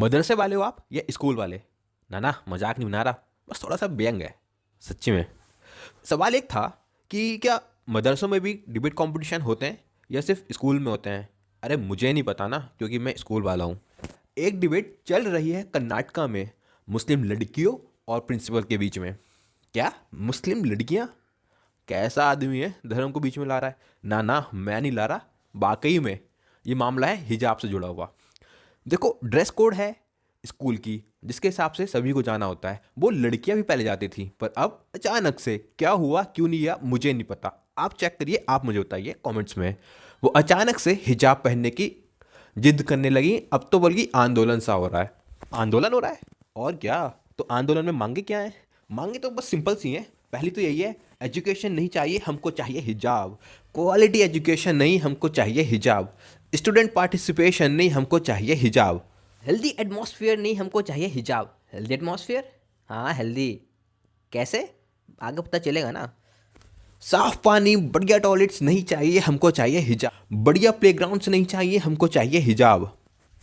मदरसे वाले हो आप या स्कूल वाले? ना ना, मजाक नहीं बना रहा, बस थोड़ा सा व्यंग है सच्ची में। सवाल एक था कि क्या मदरसों में भी डिबेट कंपटीशन होते हैं या सिर्फ स्कूल में होते हैं? अरे मुझे नहीं पता ना, क्योंकि मैं स्कूल वाला हूँ। एक डिबेट चल रही है कर्नाटका में, मुस्लिम लड़कियों और प्रिंसिपल के बीच में। क्या मुस्लिम लड़कियाँ? कैसा आदमी है धर्म को बीच में ला रहा है? ना ना, मैं नहीं ला रहा, वाकई में ये मामला है हिजाब से जुड़ा हुआ। देखो, ड्रेस कोड है स्कूल की, जिसके हिसाब से सभी को जाना होता है। वो लड़कियां भी पहले जाती थी, पर अब अचानक से क्या हुआ, क्यों नहीं किया, मुझे नहीं पता। आप चेक करिए, आप मुझे बताइए कमेंट्स में। वो अचानक से हिजाब पहनने की जिद करने लगी। अब तो बल्कि आंदोलन सा हो रहा है। आंदोलन हो रहा है और क्या? तो आंदोलन में मांगे क्या है? मांगे तो बस सिंपल सी हैं। पहली तो यही है, एजुकेशन नहीं चाहिए, हमको चाहिए हिजाब। क्वालिटी एजुकेशन नहीं, हमको चाहिए हिजाब। स्टूडेंट पार्टिसिपेशन नहीं, हमको चाहिए हिजाब। हेल्दी एटमॉस्फेयर नहीं, हमको चाहिए हिजाब। Healthy atmosphere? हाँ हेल्दी। कैसे? आगे पता चलेगा ना। साफ पानी, बढ़िया टॉयलेट्स नहीं चाहिए, हमको चाहिए हिजाब। बढ़िया प्लेग्राउंड्स नहीं चाहिए, हमको चाहिए हिजाब।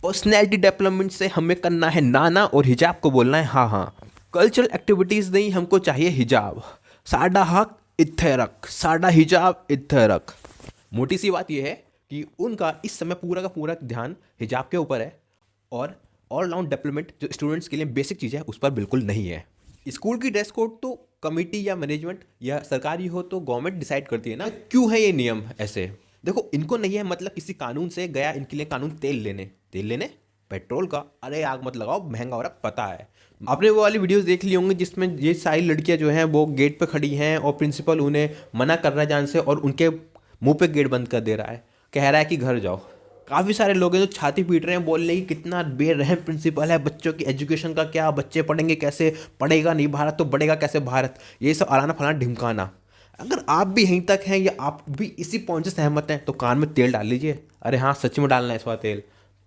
पर्सनैलिटी डेवलपमेंट से हमें करना है नाना और हिजाब को बोलना है हाँ हाँ। कल्चरल एक्टिविटीज़ नहीं, हमको चाहिए हिजाब। साडा हक इत्थे रख, साडा हिजाब इत्थे रख। मोटी सी बात यह है कि उनका इस समय पूरा का पूरा ध्यान हिजाब के ऊपर है, और ऑलराउंड डेवलपमेंट जो स्टूडेंट्स के लिए बेसिक चीज़ है उस पर बिल्कुल नहीं है। स्कूल की ड्रेस कोड तो कमेटी या मैनेजमेंट या सरकारी हो तो गवर्नमेंट डिसाइड करती है ना, क्यों है ये नियम ऐसे। देखो, इनको नहीं है मतलब किसी कानून से, गया इनके लिए कानून तेल लेने पेट्रोल का। अरे आग मत लगाओ, महंगा हो रहा पता है। आपने वो वाली वीडियोस देख ली होंगी जिसमें ये सारी लड़कियां जो हैं वो गेट पे खड़ी हैं और प्रिंसिपल उन्हें मना कर रहा है जान से, और उनके मुंह पे गेट बंद कर दे रहा है, कह रहा है कि घर जाओ। काफ़ी सारे लोग हैं जो छाती पीट रहे हैं, बोल रहे हैं कि कितना बेरहम प्रिंसिपल है, बच्चों की एजुकेशन का क्या, बच्चे पढ़ेंगे कैसे, पढ़ेगा नहीं भारत तो बढ़ेगा कैसे भारत, ये सब आलाना फलाना ढिमकाना। अगर आप भी यहीं तक हैं या आप भी इसी पॉइंट से सहमत हैं तो कान में तेल डाल लीजिए। अरे हाँ, सच में डालना है इस बार तेल,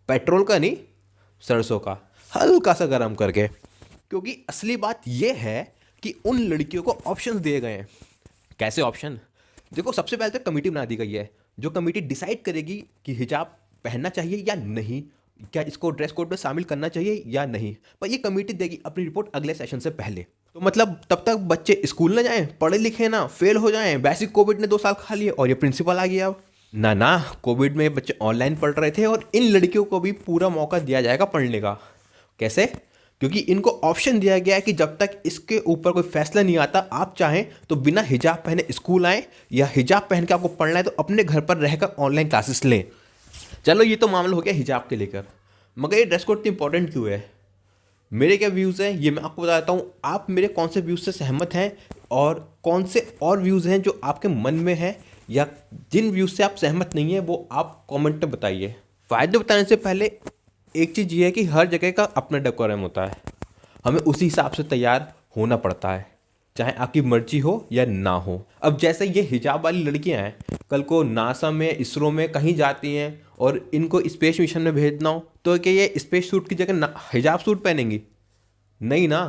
पेट्रोल का नहीं, सरसों का, हल्का सा गर्म करके। क्योंकि असली बात यह है कि उन लड़कियों को ऑप्शंस दिए गए हैं। कैसे ऑप्शन? देखो, सबसे पहले तो कमेटी बना दी गई है, जो कमेटी डिसाइड करेगी कि हिजाब पहनना चाहिए या नहीं, क्या इसको ड्रेस कोड में शामिल करना चाहिए या नहीं। पर ये कमेटी देगी अपनी रिपोर्ट अगले सेशन से पहले। तो मतलब तब तक बच्चे स्कूल ना जाएं, पढ़े लिखे ना, फेल हो जाएं। वैसे कोविड ने 2 साल खा लिए और ये प्रिंसिपल आ गया। अब ना ना, कोविड में बच्चे ऑनलाइन पढ़ रहे थे और इन लड़कियों को भी पूरा मौका दिया जाएगा पढ़ने का। कैसे? क्योंकि इनको ऑप्शन दिया गया है कि जब तक इसके ऊपर कोई फैसला नहीं आता, आप चाहें तो बिना हिजाब पहने स्कूल आएँ, या हिजाब पहन के आपको पढ़ना है तो अपने घर पर रहकर ऑनलाइन क्लासेस लें। चलो, ये तो मामला हो गया हिजाब के लेकर, मगर ये ड्रेस कोड इतनी इंपॉर्टेंट क्यों है? मेरे क्या व्यूज़ हैं ये मैं आपको बताता हूँ। आप मेरे कौन से व्यूज़ से सहमत हैं और कौन से और व्यूज़ हैं जो आपके मन में हैं, या जिन व्यूज़ से आप सहमत नहीं हैं वो आप कमेंट में बताइए। फ़ायदे बताने से पहले एक चीज़ ये है कि हर जगह का अपना डेकोरम होता है, हमें उसी हिसाब से तैयार होना पड़ता है, चाहे आपकी मर्जी हो या ना हो। अब जैसे ये हिजाब वाली लड़कियां हैं, कल को नासा में, इसरो में कहीं जाती हैं और इनको स्पेस मिशन में भेजना हो, तो क्या ये स्पेस सूट की जगह हिजाब सूट पहनेंगी? नहीं ना,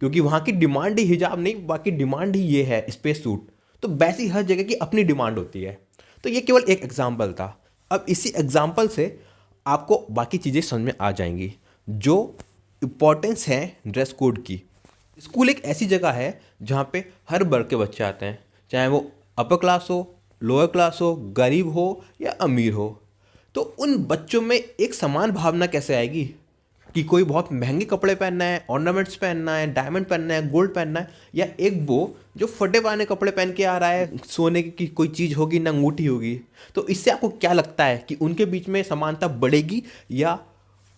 क्योंकि वहाँ की डिमांड ही हिजाब नहीं, बाकी डिमांड ही ये है स्पेस सूट। तो वैसी हर जगह की अपनी डिमांड होती है। तो ये केवल एक एग्जाम्पल था। अब इसी एग्जाम्पल से आपको बाकी चीज़ें समझ में आ जाएंगी जो इम्पोर्टेंस है ड्रेस कोड की। स्कूल एक ऐसी जगह है जहाँ पे हर वर्ग के बच्चे आते हैं, चाहे वो अपर क्लास हो, लोअर क्लास हो, गरीब हो या अमीर हो। तो उन बच्चों में एक समान भावना कैसे आएगी कि कोई बहुत महंगे कपड़े पहनना है, ऑर्नामेंट्स पहनना है, डायमंड पहनना है, गोल्ड पहनना है, या एक वो जो फटे पुराने कपड़े पहन के आ रहा है, सोने की कोई चीज़ होगी ना अंगूठी होगी। तो इससे आपको क्या लगता है कि उनके बीच में समानता बढ़ेगी या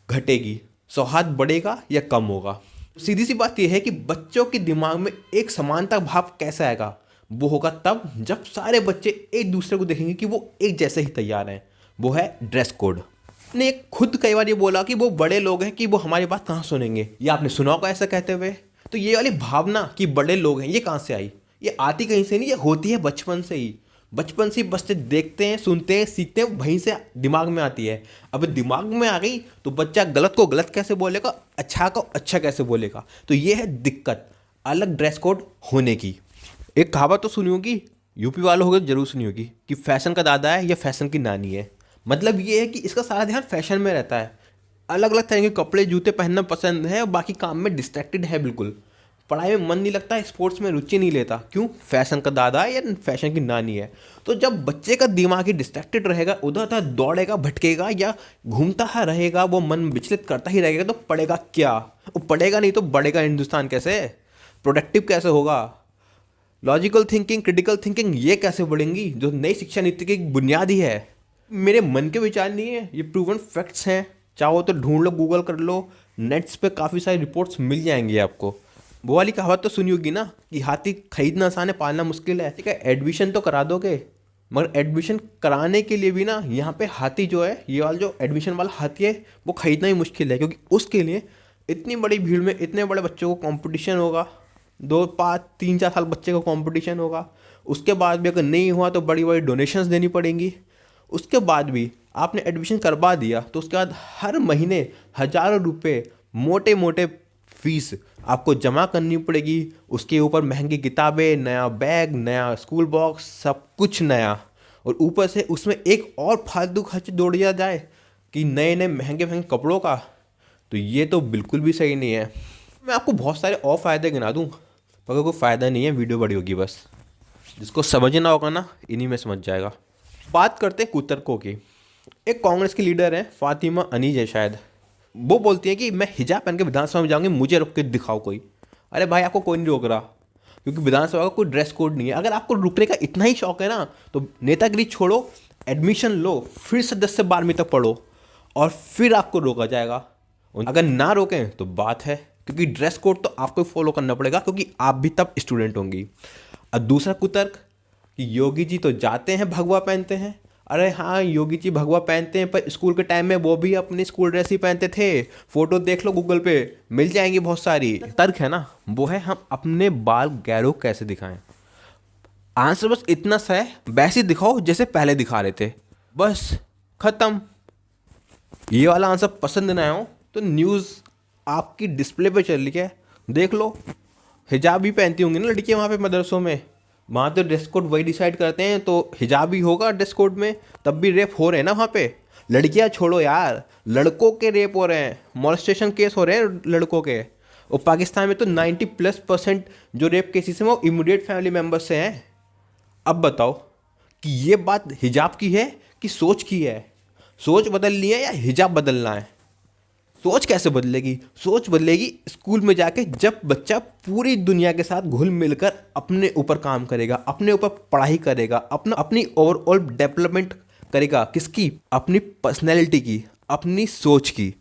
घटेगी, सौहार्द बढ़ेगा या कम होगा? सीधी सी बात यह है कि बच्चों के दिमाग में एक समानता भाव कैसे आएगा? वो होगा तब जब सारे बच्चे एक दूसरे को देखेंगे कि वो एक जैसे ही तैयार हैं। वो है ड्रेस कोड। ने खुद कई बार ये बोला कि वो बड़े लोग हैं, कि वो हमारी बात कहाँ सुनेंगे, या आपने सुना होगा ऐसा कहते हुए। तो ये वाली भावना कि बड़े लोग हैं, ये कहाँ से आई? ये आती कहीं से नहीं, ये होती है बचपन से ही। बचपन से ही बच्चे देखते हैं, सुनते हैं, सीखते हैं, वहीं से दिमाग में आती है। अब दिमाग में आ गई तो बच्चा गलत को गलत कैसे बोलेगा, अच्छा को अच्छा कैसे बोलेगा? तो ये है दिक्कत अलग ड्रेस कोड होने की। एक कहावत तो सुनी होगी, यूपी वालों होगी जरूर सुनी होगी, कि फैशन का दादा है या फैशन की नानी है। मतलब ये है कि इसका सारा ध्यान फैशन में रहता है। अलग अलग तरह के कपड़े जूते पहनना पसंद है और बाकी काम में डिस्ट्रैक्टेड है बिल्कुल। पढ़ाई में मन नहीं लगता, स्पोर्ट्स में रुचि नहीं लेता, क्यों? फैशन का दादा है या फैशन की नानी है। तो जब बच्चे का दिमाग ही डिस्ट्रैक्टेड रहेगा, उधर उधर दौड़ेगा भटकेगा या घूमता ही रहेगा, वो मन विचलित करता ही रहेगा, तो पढ़ेगा क्या? वो पढ़ेगा नहीं तो बढ़ेगा हिंदुस्तान कैसे? प्रोडक्टिव कैसे होगा? लॉजिकल थिंकिंग, क्रिटिकल थिंकिंग ये कैसे बढ़ेंगी, जो नई शिक्षा नीति की बुनियाद ही है? मेरे मन के विचार नहीं है, ये प्रूवन फैक्ट्स हैं। चाहो तो ढूंढ लो, गूगल कर लो, नेट्स पे काफ़ी सारी रिपोर्ट्स मिल जाएंगी आपको। वो वाली कहावत तो सुनी होगी ना कि हाथी खरीदना आसान है, पालना मुश्किल है। ठीक है, एडमिशन तो करा दोगे, मगर एडमिशन कराने के लिए भी ना यहाँ पे हाथी जो है, ये वाला जो एडमिशन वाला हाथी है, वो खरीदना ही मुश्किल है, क्योंकि उसके लिए इतनी बड़ी भीड़ में इतने बड़े बच्चों को कंपटीशन होगा। 2 5 3 4 साल बच्चे को कंपटीशन होगा। उसके बाद भी अगर नहीं हुआ तो बड़ी बड़ी डोनेशंस देनी पड़ेंगी। उसके बाद भी आपने एडमिशन करवा दिया तो उसके बाद हर महीने हज़ारों रुपए मोटे मोटे फीस आपको जमा करनी पड़ेगी। उसके ऊपर महंगी किताबें, नया बैग, नया स्कूल बॉक्स, सब कुछ नया। और ऊपर से उसमें एक और फालतू खर्च जोड़ दिया जाए कि नए नए महंगे महंगे कपड़ों का, तो ये तो बिल्कुल भी सही नहीं है। मैं आपको बहुत सारे और फ़ायदे गिना दूँ, मगर कोई फ़ायदा नहीं है, वीडियो बड़ी होगी बस। जिसको समझना होगा ना, इन्हीं में समझ जाएगा। बात करते हैं कुतर्कों की। एक कांग्रेस की लीडर है, फातिमा अनीज है शायद, वो बोलती है कि मैं हिजाब पहन के विधानसभा में जाऊंगी, मुझे रोक के दिखाओ कोई। अरे भाई, आपको कोई नहीं रोक रहा, क्योंकि विधानसभा का कोई ड्रेस कोड नहीं है। अगर आपको रुकने का इतना ही शौक है ना, तो नेतागिरी छोड़ो, एडमिशन लो, फिर से 10 से 12वीं तक पढ़ो, और फिर आपको रोका जाएगा। और अगर ना रोकें तो बात है, क्योंकि ड्रेस कोड तो आपको फॉलो करना पड़ेगा, क्योंकि आप भी तब स्टूडेंट होंगी। और दूसरा कुतर्क कि योगी जी तो जाते हैं भगवा पहनते हैं। अरे हाँ, योगी जी भगवा पहनते हैं, पर स्कूल के टाइम में वो भी अपनी स्कूल ड्रेस ही पहनते थे। फोटो देख लो गूगल पे, मिल जाएंगी बहुत सारी। तर्क है ना, वो है हम अपने बाल गैरों कैसे दिखाएं। आंसर बस इतना सा है, वैसे दिखाओ जैसे पहले दिखा रहे थे, बस खत्म। ये वाला आंसर पसंद ना हो तो न्यूज़ आपकी डिस्प्ले पे चल रही है, देख लो। हिजाब भी पहनती होंगी ना लड़कियां वहाँ पे मदरसों में, वहाँ तो ड्रेस कोड वही डिसाइड करते हैं, तो हिजाब ही होगा ड्रेस कोड में। तब भी रेप हो रहे हैं ना वहाँ पे। लड़कियाँ छोड़ो यार, लड़कों के रेप हो रहे हैं, मॉलेस्टेशन केस हो रहे हैं लड़कों के। और पाकिस्तान में तो 90+% जो रेप केसेस हैं वो इमीडिएट फैमिली मेम्बर से हैं। अब बताओ कि ये बात हिजाब की है कि सोच की है? सोच बदलनी है या हिजाब बदलना है? सोच कैसे बदलेगी? सोच बदलेगी स्कूल में जाके, जब बच्चा पूरी दुनिया के साथ घुल मिलकर अपने ऊपर काम करेगा, अपने ऊपर पढ़ाई करेगा, अपनी ओवरऑल डेवलपमेंट करेगा। किसकी? अपनी पर्सनैलिटी की, अपनी सोच की।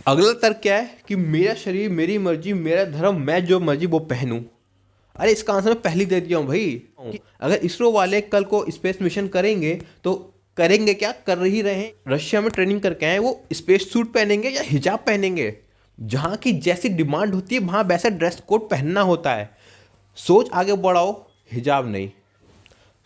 अगला तर्क क्या है कि मेरा शरीर, मेरी मर्जी, मेरा धर्म, मैं जो मर्जी वो पहनूं। अरे इसका आंसर मैं पहले दे दिया हूँ भाई। अगर इसरो वाले कल को स्पेस मिशन करेंगे तो करेंगे क्या, कर ही रहे हैं। रशिया में ट्रेनिंग करके आए, वो स्पेस सूट पहनेंगे या हिजाब पहनेंगे? जहाँ की जैसी डिमांड होती है वहाँ वैसा ड्रेस कोड पहनना होता है। सोच आगे बढ़ाओ, हिजाब नहीं।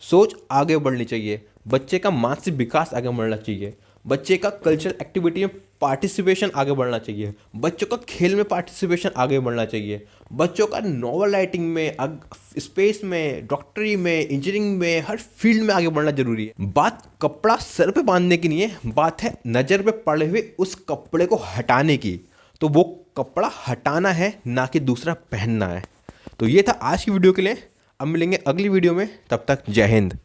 सोच आगे बढ़नी चाहिए, बच्चे का मानसिक विकास आगे बढ़ना चाहिए, बच्चे का कल्चरल एक्टिविटी में पार्टिसिपेशन आगे बढ़ना चाहिए, बच्चों का खेल में पार्टिसिपेशन आगे बढ़ना चाहिए, बच्चों का नॉवल राइटिंग में, स्पेस में, डॉक्टरी में, इंजीनियरिंग में, हर फील्ड में आगे बढ़ना जरूरी है। बात कपड़ा सर पे बांधने की नहीं है, बात है नज़र पे पड़े हुए उस कपड़े को हटाने की। तो वो कपड़ा हटाना है, ना कि दूसरा पहनना है। तो ये था आज की वीडियो के लिए। अब मिलेंगे अगली वीडियो में, तब तक जय हिंद।